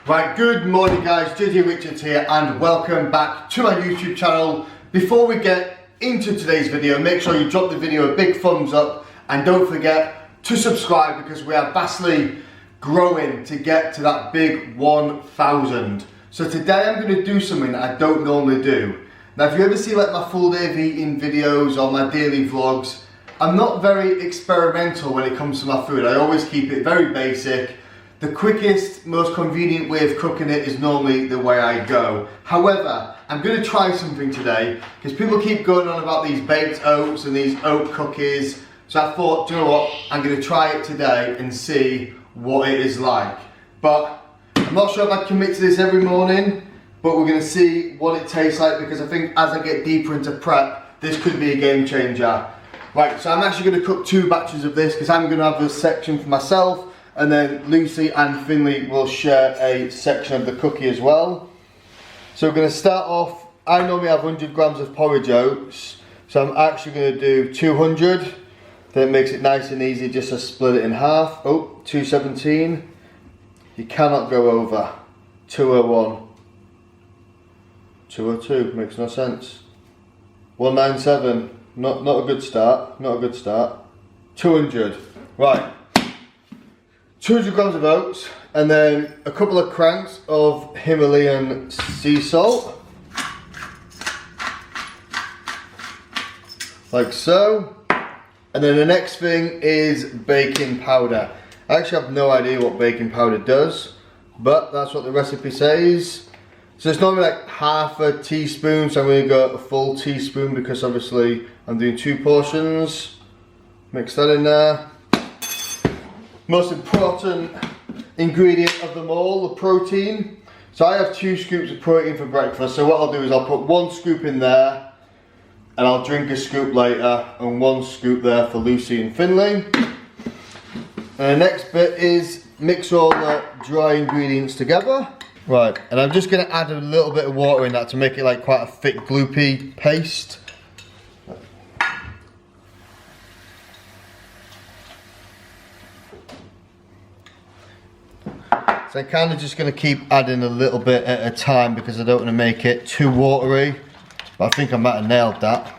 Right, good morning guys, JJ Richards here and welcome back to my YouTube channel. Before we get into today's video, make sure you drop the video a big thumbs up and don't forget to subscribe because we are vastly growing to get to that big 1,000. So today I'm going to do something that I don't normally do. Now if you ever see like my full day of eating videos or my daily vlogs, I'm not very experimental when it comes to my food. I always keep it very basic. The quickest, most convenient way of cooking it is normally the way I go. However, I'm going to try something today because people keep going on about these baked oats and these oat cookies. So I thought, do you know what, I'm going to try it today and see what it is like. But I'm not sure if I'd commit to this every morning, but we're going to see what it tastes like because I think as I get deeper into prep, this could be a game changer. Right, so I'm actually going to cook 2 batches of this because I'm going to have a section for myself. And then Lucy and Finley will share a section of the cookie as well. So we're going to start off, I normally have 100 grams of porridge oats. So I'm actually going to do 200. Then it makes it nice and easy just to split it in half. Oh, 217. You cannot go over. 201. 202, makes no sense. 197, not a good start, not a good start. 200, right. 200 grams of oats and then a couple of cranks of Himalayan sea salt, like so. And then the next thing is baking powder. I actually have no idea what baking powder does, but that's what the recipe says. So it's normally like half a teaspoon, so I'm going to go a full teaspoon because obviously I'm doing 2 portions. Mix that in there. Most important ingredient of them all, the protein. So I have 2 scoops of protein for breakfast. So what I'll do is I'll put 1 scoop in there and I'll drink a scoop later and 1 scoop there for Lucy and Finley. And the next bit is mix all the dry ingredients together. Right, and I'm just going to add a little bit of water in that to make it like quite a thick gloopy paste. So I'm kind of just going to keep adding a little bit at a time because I don't want to make it too watery. But I think I might have nailed that.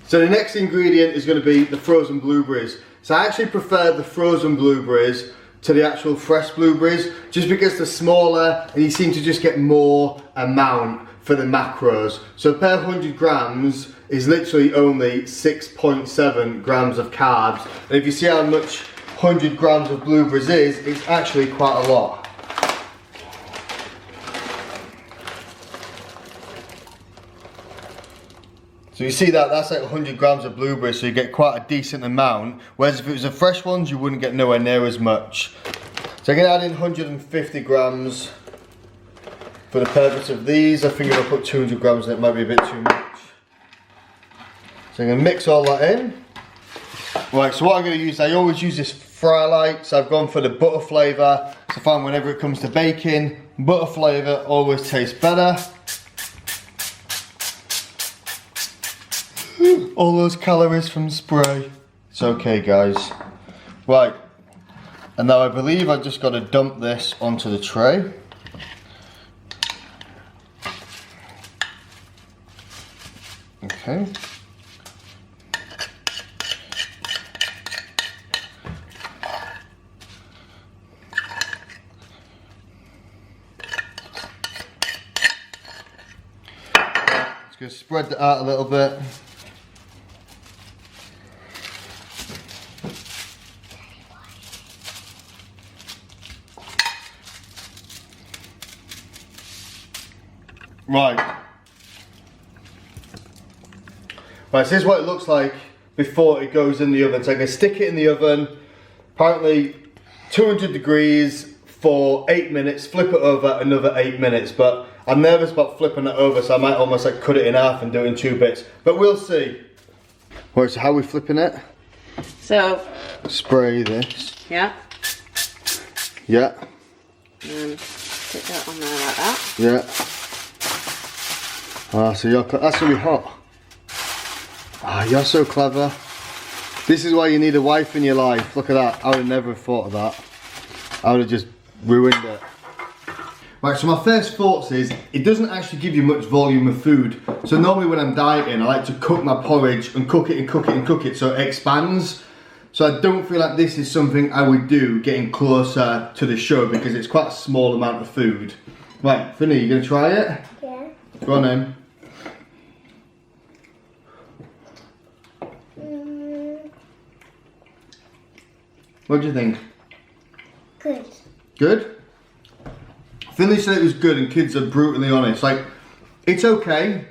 So the next ingredient is going to be the frozen blueberries. So I actually prefer the frozen blueberries to the actual fresh blueberries just because they're smaller and you seem to just get more amount for the macros. So per 100 grams is literally only 6.7 grams of carbs. And if you see how much 100 grams of blueberries is, it's actually quite a lot. So you see that, that's like 100 grams of blueberries, so you get quite a decent amount, whereas if it was the fresh ones, you wouldn't get nowhere near as much. So I'm going to add in 150 grams for the purpose of these. I think if I put 200 grams in it might be a bit too much. So I'm going to mix all that in. Right, so what I'm going to use, I always use this fry light, so I've gone for the butter flavour. So I find whenever it comes to baking, butter flavour always tastes better. All those calories from spray. It's okay guys. Right, and now I believe I've just got to dump this onto the tray. Okay. Just going to spread that out a little bit. Right, so this is what it looks like before it goes in the oven. So I'm going to stick it in the oven, apparently 200 degrees for 8 minutes, flip it over another 8 minutes, but I'm nervous about flipping it over, so I might almost like cut it in half and do it in 2 bits, but we'll see. Right, so how are we flipping it? So, spray this. Yeah. Yeah. And put that on there like that. Yeah. Ah, so that's gonna be hot. Ah, you're so clever. This is why you need a wife in your life. Look at that. I would have never thought of that. I would have just ruined it. Right, so my first thoughts is, it doesn't actually give you much volume of food. So normally when I'm dieting, I like to cook my porridge and cook it and cook it and cook it so it expands. So I don't feel like this is something I would do getting closer to the show because it's quite a small amount of food. Right, Finny, you gonna try it? Yeah. Go on then. What do you think? Good. Good? Finley said it was good and kids are brutally honest. Like, it's okay.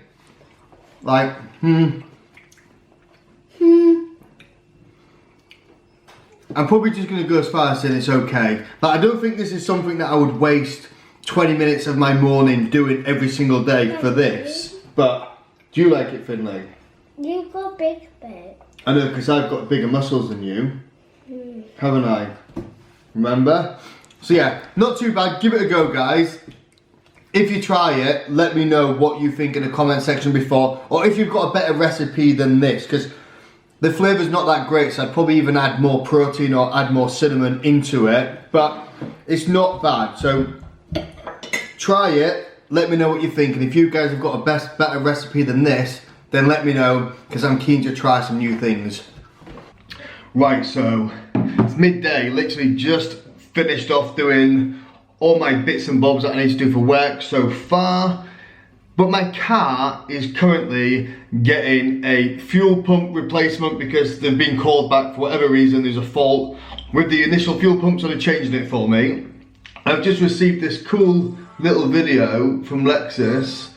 Like, I'm probably just going to go as far as saying it's okay. But I don't think this is something that I would waste 20 minutes of my morning doing every single day for this. But, do you like it, Finley? You've got big bit. I know, because I've got bigger muscles than you. Haven't I? Remember? So yeah, not too bad. Give it a go, guys. If you try it, let me know what you think in the comment section before, or if you've got a better recipe than this, because the flavour's not that great, so I'd probably even add more protein or add more cinnamon into it, but it's not bad. So try it, let me know what you think, and if you guys have got a better recipe than this, then let me know, because I'm keen to try some new things. Right, so it's midday, literally just finished off doing all my bits and bobs that I need to do for work so far. But my car is currently getting a fuel pump replacement because they've been called back for whatever reason. There's a fault with the initial fuel pump, so they're changing it for me. I've just received this cool little video from Lexus.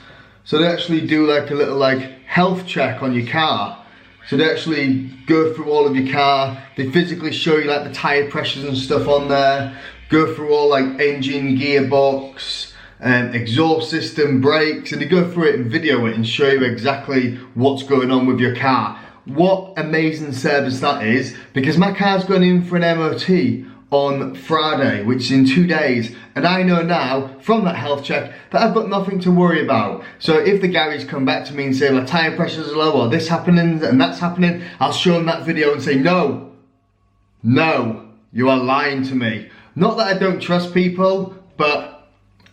So they actually do like a little health check on your car. So they actually go through all of your car, they physically show you like the tyre pressures and stuff on there, go through all like engine, gearbox, exhaust system, brakes, and they go through it and video it and show you exactly what's going on with your car. What amazing service that is, because my car's going in for an MOT on Friday, which is in 2 days, and I know now from that health check that I've got nothing to worry about. So if the garage come back to me and say my tyre pressures are low or this happening and that's happening, I'll show them that video and say no, you are lying to me. Not that I don't trust people, but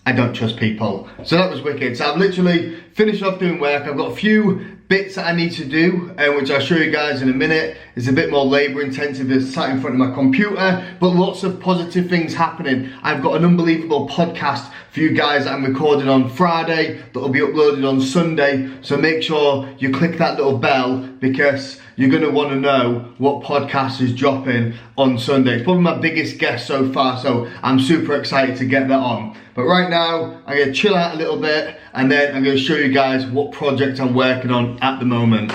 I don't trust people. So that was wicked. So I've literally finished off doing work. I've got a few bits that I need to do, which I'll show you guys in a minute. It's a bit more labour intensive, it's sat in front of my computer, but lots of positive things happening. I've got an unbelievable podcast for you guys that I'm recording on Friday that will be uploaded on Sunday, so make sure you click that little bell because you're going to want to know what podcast is dropping on Sunday. It's probably my biggest guest so far, so I'm super excited to get that on. But right now, I'm going to chill out a little bit and then I'm going to show you guys what project I'm working on at the moment.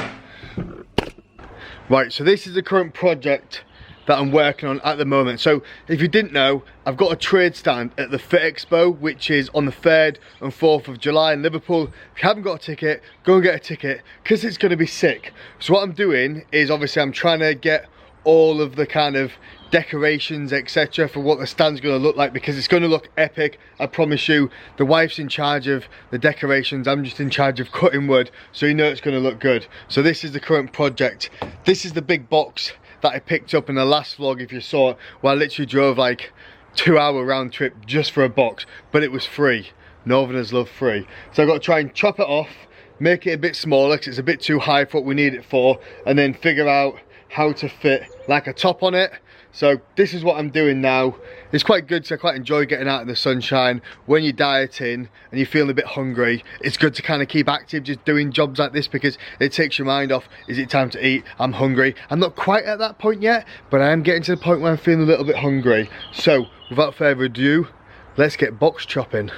Right, so this is the current project that I'm working on at the moment. So if you didn't know, I've got a trade stand at the Fit Expo, which is on the 3rd and 4th of July in Liverpool. If you haven't got a ticket, go and get a ticket because it's going to be sick. So what I'm doing is obviously I'm trying to get all of the kind of decorations etc for what the stand's going to look like, because it's going to look epic. I promise you. The wife's in charge of the decorations, I'm just in charge of cutting wood, so you know it's going to look good. So this is the current project. This is the big box that I picked up in the last vlog, if you saw it, where I literally drove like 2-hour round trip just for a box, but it was free. Northerners love free. So I've got to try and chop it off, make it a bit smaller because it's a bit too high for what we need it for, and then figure out how to fit like a top on it. So this is what I'm doing now. It's quite good, so I quite enjoy getting out in the sunshine. When you're dieting and you're feeling a bit hungry, it's good to kind of keep active just doing jobs like this because it takes your mind off. Is it time to eat? I'm hungry. I'm not quite at that point yet, but I am getting to the point where I'm feeling a little bit hungry. So without further ado, let's get box chopping.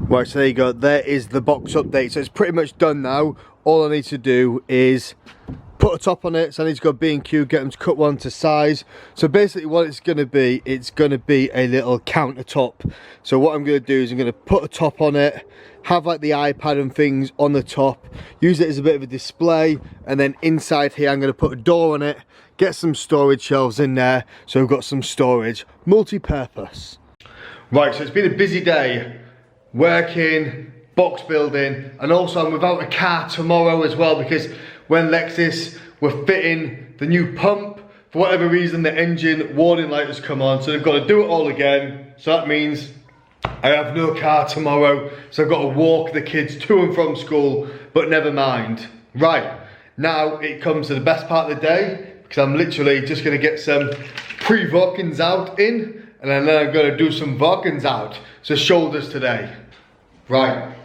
Right, so there you go, there is the box update. So it's pretty much done now. All I need to do is put a top on it. So I need to go B&Q, get them to cut one to size. So basically what it's going to be a little countertop. So what I'm going to do is I'm going to put a top on it, have like the iPad and things on the top, use it as a bit of a display, and then inside here I'm going to put a door on it, get some storage shelves in there, so we've got some storage, multi-purpose. Right, so it's been a busy day. working, box building, and also I'm without a car tomorrow as well, because when Lexus were fitting the new pump, for whatever reason the engine warning light has come on, so they've got to do it all again. So that means I have no car tomorrow, so I've got to walk the kids to and from school, but never mind. Right, now it comes to the best part of the day, because I'm literally just going to get some pre-Vulcans out in, and then I'm going to do some Vulcans out. So shoulders today. Right,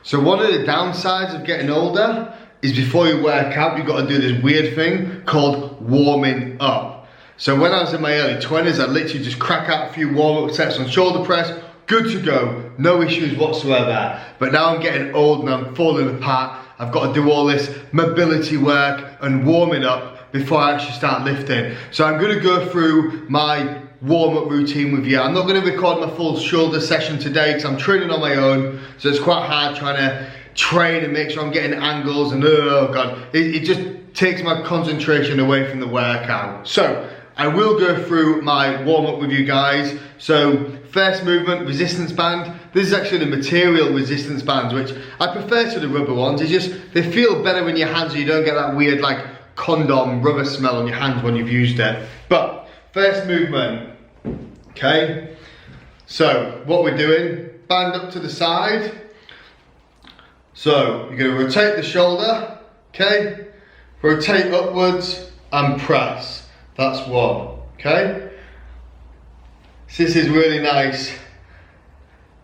so one of the downsides of getting older is before you work out, you've got to do this weird thing called warming up. So when I was in my early 20s, I'd literally just crack out a few warm-up sets on shoulder press, good to go, no issues whatsoever. But now I'm getting old and I'm falling apart. I've got to do all this mobility work and warming up before I actually start lifting. So I'm going to go through my warm-up routine with you. I'm not going to record my full shoulder session today because I'm training on my own, so it's quite hard trying to train and make sure I'm getting angles, and oh god, it just takes my concentration away from the workout. So I will go through my warm-up with you guys. So first movement, resistance band. This is actually the material resistance bands, which I prefer to the rubber ones. It's just, they feel better in your hands, so you don't get that weird like condom rubber smell on your hands when you've used it. But first movement, okay? So what we're doing, band up to the side. So you're going to rotate the shoulder, okay? Rotate upwards and press. That's one, okay? So this is really nice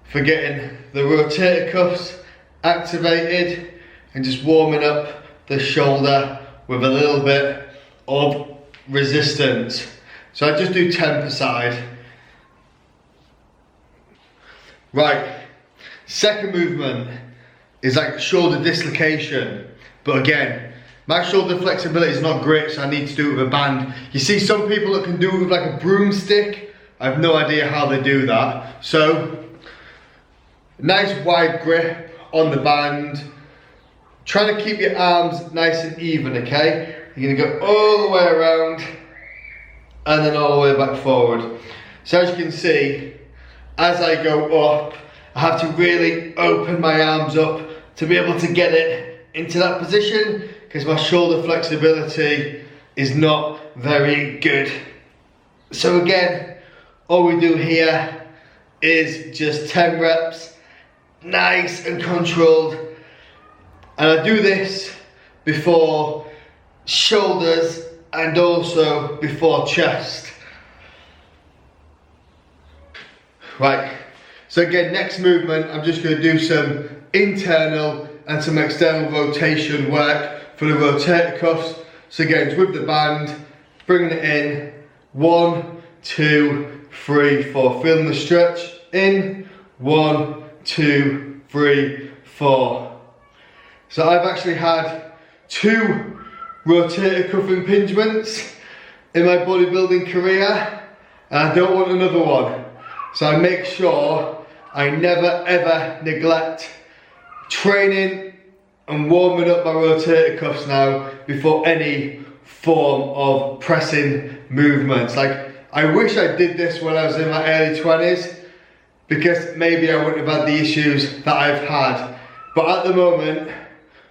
for getting the rotator cuffs activated and just warming up the shoulder with a little bit of resistance. So I just do 10 per side. Right, second movement is like shoulder dislocation, but again, my shoulder flexibility is not great, so I need to do it with a band. You see some people that can do it with like a broomstick. I have no idea how they do that. So, nice wide grip on the band. Trying to keep your arms nice and even, okay? You're gonna go all the way around and then all the way back forward. So as you can see, as I go up, I have to really open my arms up to be able to get it into that position, because my shoulder flexibility is not very good. So again, all we do here is just 10 reps, nice and controlled. And I do this before shoulders and also before chest. Right, so again, next movement, I'm just going to do some internal and some external rotation work for the rotator cuffs. So again, it's with the band, bringing it in, 1, 2, 3, 4. Feeling the stretch in, 1, 2, 3, 4. So I've actually had 2 rotator cuff impingements in my bodybuilding career, and I don't want another one. So I make sure I never ever neglect training and warming up my rotator cuffs now before any form of pressing movements. Like, I wish I did this when I was in my early 20s, because maybe I wouldn't have had the issues that I've had. But at the moment,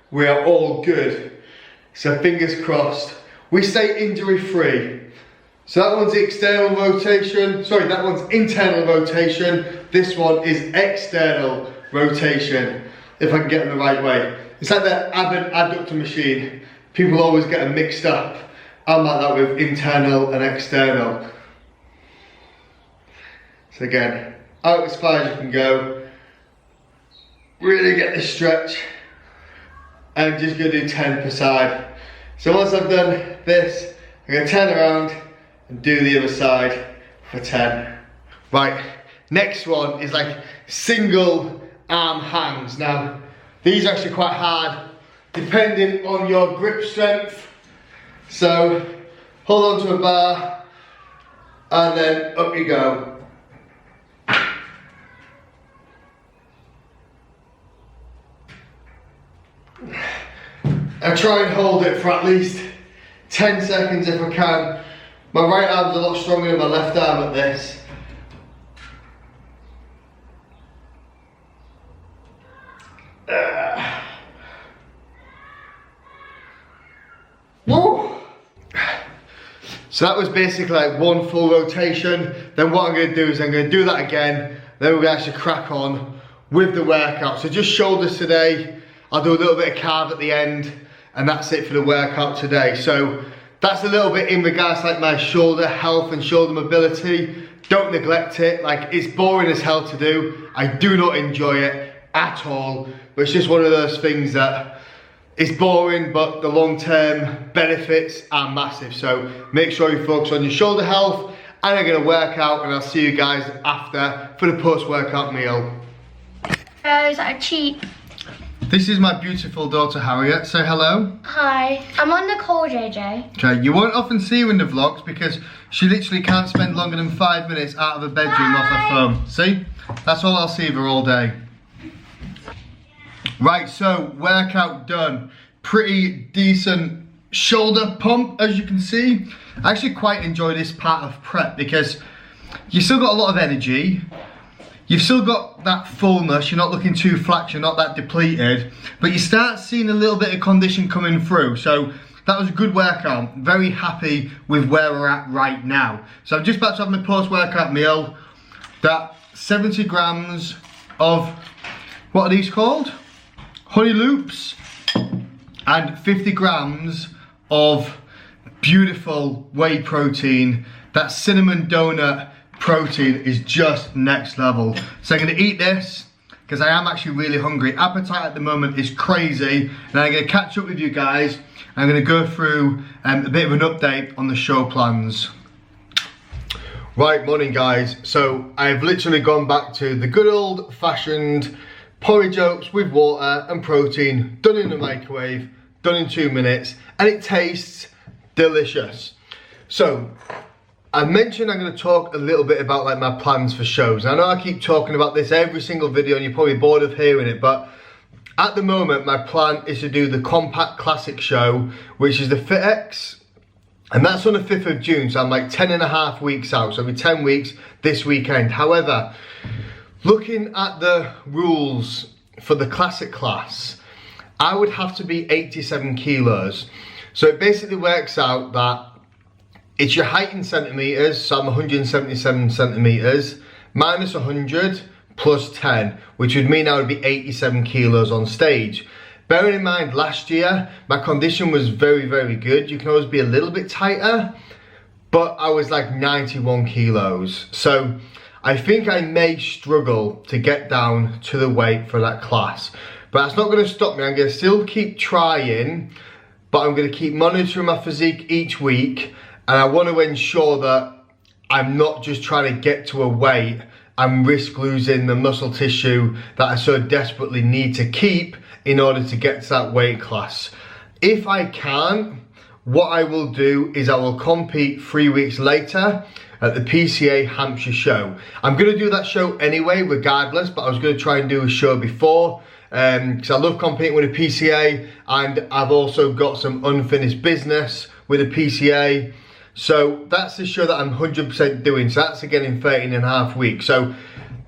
we are all good. So fingers crossed. We stay injury free. So that one's external rotation, sorry, that one's internal rotation. This one is external rotation, if I can get them the right way. It's like the Abbott adductor machine. People always get them mixed up. I'm like that with internal and external. So again, out as far as you can go. Really get the stretch. I'm just going to do 10 per side. So once I've done this, I'm going to turn around and do the other side for 10. Right, next one is like single arm hangs. Now, these are actually quite hard depending on your grip strength. So, hold on to a bar and then up you go. I try and hold it for at least 10 seconds if I can. My right arm's a lot stronger than my left arm at this. Woo! So that was basically like one full rotation. Then what I'm going to do is I'm going to do that again. Then we're going to actually crack on with the workout. So just shoulders today. I'll do a little bit of carve at the end, and that's it for the workout today. So that's a little bit in regards to like my shoulder health and shoulder mobility. Don't neglect it. Like, it's boring as hell to do. I do not enjoy it at all. But it's just one of those things that it's boring, but the long-term benefits are massive. So make sure you focus on your shoulder health, and I'm gonna work out, and I'll see you guys after for the post-workout meal. Those are cheap. This is my beautiful daughter Harriet. Say hello. Hi, I'm on the call, JJ. Okay, you won't often see her in the vlogs because she literally can't spend longer than 5 minutes out of her bedroom off her phone. See? That's all I'll see of her all day. Right, so workout done. Pretty decent shoulder pump, as you can see. I actually quite enjoy this part of prep because you still got a lot of energy. You've still got that fullness, you're not looking too flat, you're not that depleted, but you start seeing a little bit of condition coming through. So that was a good workout. Very happy with where we're at right now. So I'm just about to have my post-workout meal. That 70 grams of, what are these called? Honey Loops, and 50 grams of beautiful whey protein. That cinnamon donut protein is just next level. So I'm gonna eat this because I am actually really hungry. Appetite at the moment is crazy, and I'm gonna catch up with you guys. I'm gonna go through a bit of an update on the show plans. Right, morning guys. So I've literally gone back to the good old fashioned porridge oats with water and protein, done in the microwave, done in 2 minutes, and it tastes delicious. So I mentioned I'm going to talk a little bit about like my plans for shows. I know I keep talking about this every single video and you're probably bored of hearing it, but at the moment my plan is to do the Compact Classic show, which is the FitX, and that's on the 5th of June, so I'm like 10.5 weeks out, so it'll be 10 weeks this weekend. However, looking at the rules for the Classic class, I would have to be 87 kilos. So it basically works out that it's your height in centimeters, so I'm 177 centimeters, minus 100 plus 10, which would mean I would be 87 kilos on stage. Bearing in mind, last year, my condition was very, very good. You can always be a little bit tighter, but I was like 91 kilos. So I think I may struggle to get down to the weight for that class. But that's not gonna stop me. I'm gonna still keep trying, but I'm gonna keep monitoring my physique each week. And I want to ensure that I'm not just trying to get to a weight and risk losing the muscle tissue that I so desperately need to keep in order to get to that weight class. If I can't, what I will do is I will compete 3 weeks later at the PCA Hampshire show. I'm going to do that show anyway, regardless, but I was going to try and do a show before because I love competing with the PCA, and I've also got some unfinished business with the PCA. So that's the show that I'm 100% doing. So that's again in 13.5 weeks. So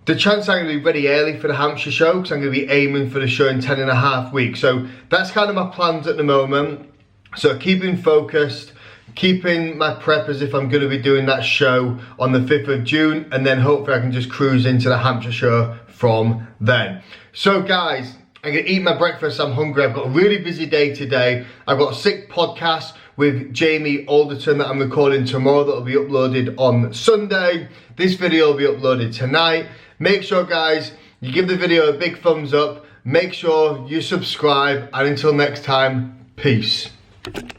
the chance I'm going to be ready early for the Hampshire show, because I'm going to be aiming for the show in 10.5 weeks. So that's kind of my plans at the moment. So keeping focused, keeping my prep as if I'm going to be doing that show on the 5th of June. And then hopefully I can just cruise into the Hampshire show from then. So guys, I'm going to eat my breakfast. I'm hungry. I've got a really busy day today. I've got a sick podcast with Jamie Alderton that I'm recording tomorrow that will be uploaded on Sunday. This video will be uploaded tonight. Make sure guys, you give the video a big thumbs up. Make sure you subscribe, and until next time, peace.